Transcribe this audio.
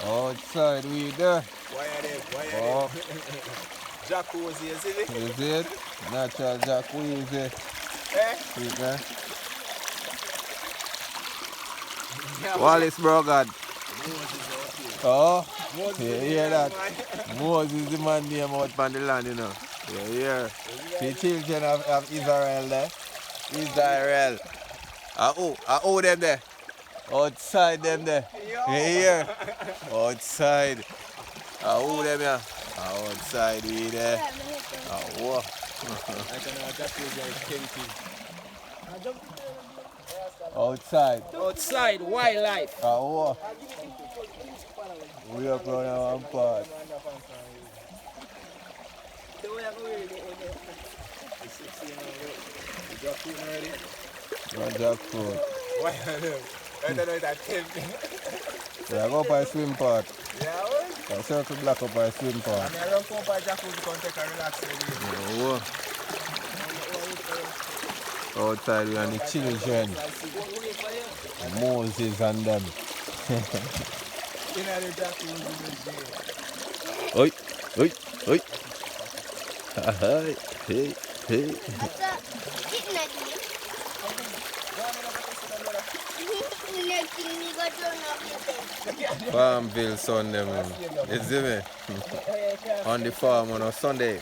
Outside we there. Why are they? Oh, Jacuzzi, you see it? is it? Natural jacuzzi. Eh? See it, man? Yeah, Wallace Brogard. Moses out here. Oh, Moses you is hear the that? man. Moses the man name out on the land, you know. You hear? The children of Israel there. Israel. Oh, them there. Outside them there. Yo. You hear? Outside. Them here. Outside we there. Oh. I can know jacuzzi is tempting. Outside. Outside, wildlife. Oh. We up on our part. No jackfruit. Why are they? I don't know if that's tempting. Yeah, go up a swim park. Yeah, what? I circle black up a swim park. I mean, I don't come up a jacuzzi to take a relax. Oh. Outside we and the children. Moses and them. In the jacuzzi. Oi, oi, oi. Hi, hey, hey. Farmville son them. You see me? On the farm on a Sunday.